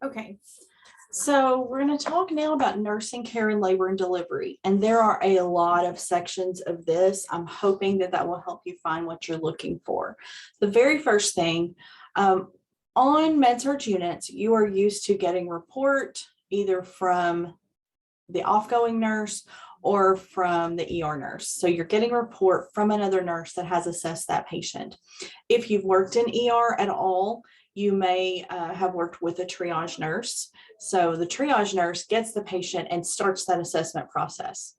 Okay, so we're going to talk now about nursing care and labor and delivery. And there are a lot of sections of this. I'm hoping that that will help you find what you're looking for. The very first thing, on med-surg units, you are used to getting report either from the offgoing nurse or from the ER nurse. So you're getting a report from another nurse that has assessed that patient. If you've worked in ER at all, you may have worked with a triage nurse. So the triage nurse gets the patient and starts that assessment process.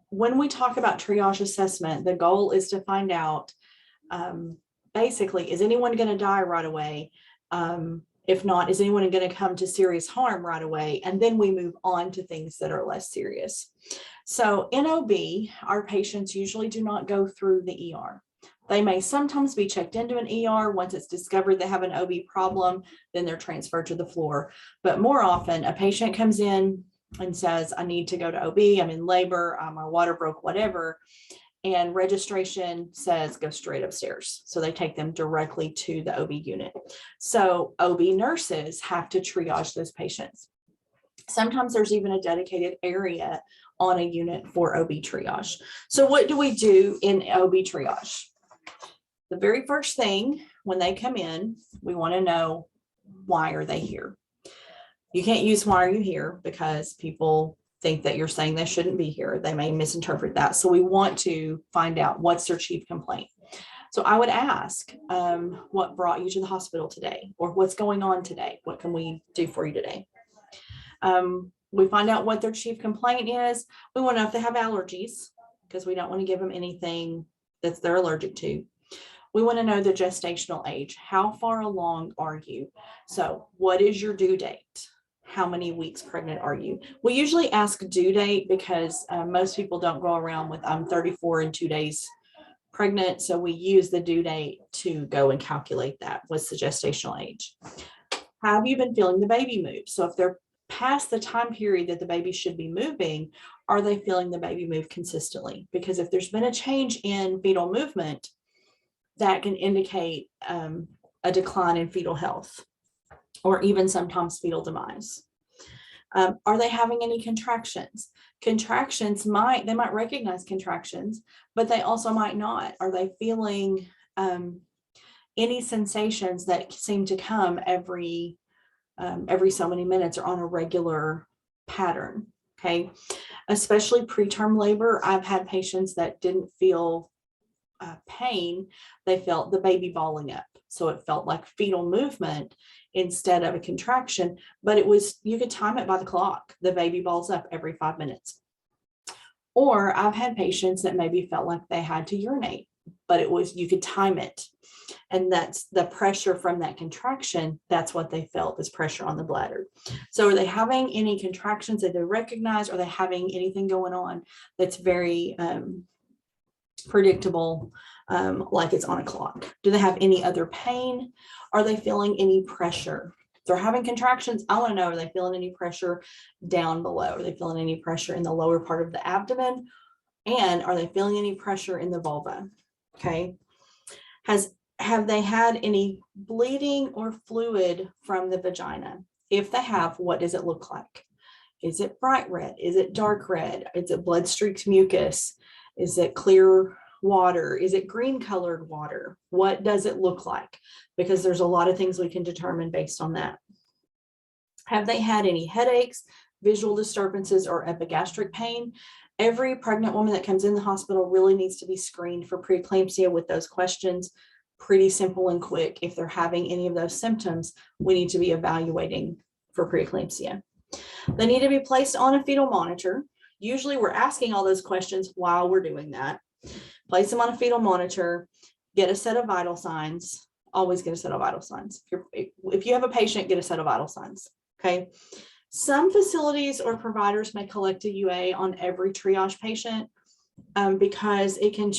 When we talk about triage assessment, the goal is to find out, basically, is anyone going to die right away? If not, is anyone going to come to serious harm right away? And then we move on to things that are less serious. So in OB, our patients usually do not go through the ER. They may sometimes be checked into an ER. Once it's discovered they have an OB problem, then they're transferred to the floor. But more often, a patient comes in and says, I need to go to OB, I'm in labor, my water broke, whatever. And registration says go straight upstairs. So they take them directly to the OB unit. So OB nurses have to triage those patients. Sometimes there's even a dedicated area on a unit for OB triage. So what do we do in OB triage? The very first thing when they come in, we want to know, why are they here? You can't use why are you here because people think that you're saying they shouldn't be here. They may misinterpret that. So we want to find out what's their chief complaint. So I would ask, what brought you to the hospital today? Or what's going on today? What can we do for you today? We find out what their chief complaint is. We want to know if they have allergies because we don't want to give them anything that they're allergic to. We want to know the gestational age. How far along are you? So what is your due date? How many weeks pregnant are you? We usually ask due date because most people don't go around with I'm 34 and 2 days pregnant. So we use the due date to go and calculate that. What's the gestational age? Have you been feeling the baby move? So if they're past the time period that the baby should be moving, are they feeling the baby move consistently? Because if there's been a change in fetal movement, that can indicate a decline in fetal health or even sometimes fetal demise. Are they having any contractions? Contractions they might recognize contractions, but they also might not. Are they feeling any sensations that seem to come every so many minutes or on a regular pattern? Okay, especially preterm labor. I've had patients that didn't feel pain, they felt the baby balling up. So it felt like fetal movement instead of a contraction, but you could time it by the clock. The baby balls up every 5 minutes. Or I've had patients that maybe felt like they had to urinate, but you could time it. And that's the pressure from that contraction. That's what they felt, is pressure on the bladder. So are they having any contractions that they recognize? Are they having anything going on that's very predictable, like it's on a clock? Do they have any other pain? Are they feeling any pressure? If they're having contractions, I want to know, are they feeling any pressure down below? Are they feeling any pressure in the lower part of the abdomen? And are they feeling any pressure in the vulva? Okay. Have they had any bleeding or fluid from the vagina? If they have, what does it look like? Is it bright red? Is it dark red? Is it blood streaked mucus? Is it clear water? Is it green colored water? What does it look like? Because there's a lot of things we can determine based on that. Have they had any headaches, visual disturbances, or epigastric pain? Every pregnant woman that comes in the hospital really needs to be screened for preeclampsia with those questions. Pretty simple and quick. If they're having any of those symptoms, we need to be evaluating for preeclampsia. They need to be placed on a fetal monitor. Usually we're asking all those questions while we're doing that. Place them on a fetal monitor, get a set of vital signs. Always get a set of vital signs. If you have a patient, get a set of vital signs. Okay. Some facilities or providers may collect a UA on every triage patient because it can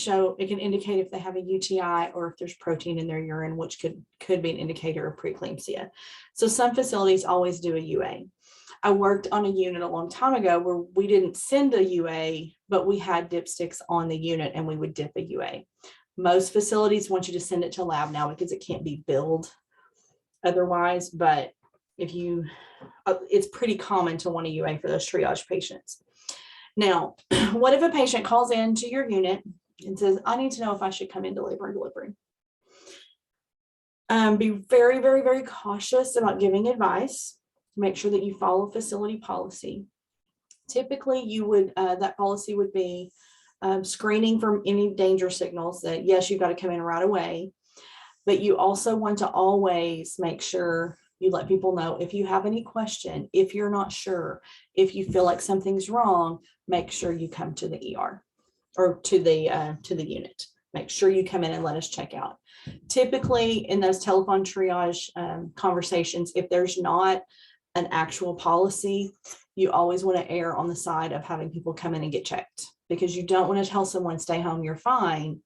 indicate if they have a UTI or if there's protein in their urine, which could be an indicator of preeclampsia. So some facilities always do a UA. I worked on a unit a long time ago where we didn't send a UA, but we had dipsticks on the unit and we would dip a UA. Most facilities want you to send it to lab now because it can't be billed otherwise, but if you, it's pretty common to want a UA for those triage patients. Now, what if a patient calls into your unit and says, I need to know if I should come into labor and delivery? Be very, very, very cautious about giving advice. Make sure that you follow facility policy. Typically, you would that policy would be screening from any danger signals that, yes, you've got to come in right away. But you also want to always make sure you let people know if you have any question, if you're not sure, if you feel like something's wrong, make sure you come to the ER or to the unit. Make sure you come in and let us check out. Typically in those telephone triage conversations, if there's not an actual policy, you always want to err on the side of having people come in and get checked, because you don't want to tell someone stay home, you're fine,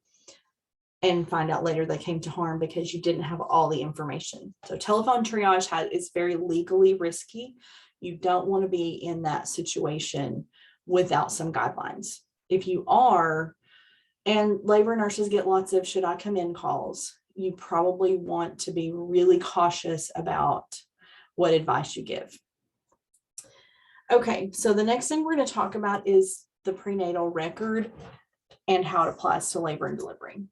and find out later they came to harm because you didn't have all the information. So telephone triage is very legally risky. You don't want to be in that situation without some guidelines. If you are, and labor nurses get lots of should I come in calls, you probably want to be really cautious about what advice you give. Okay, so the next thing we're going to talk about is the prenatal record and how it applies to labor and delivery.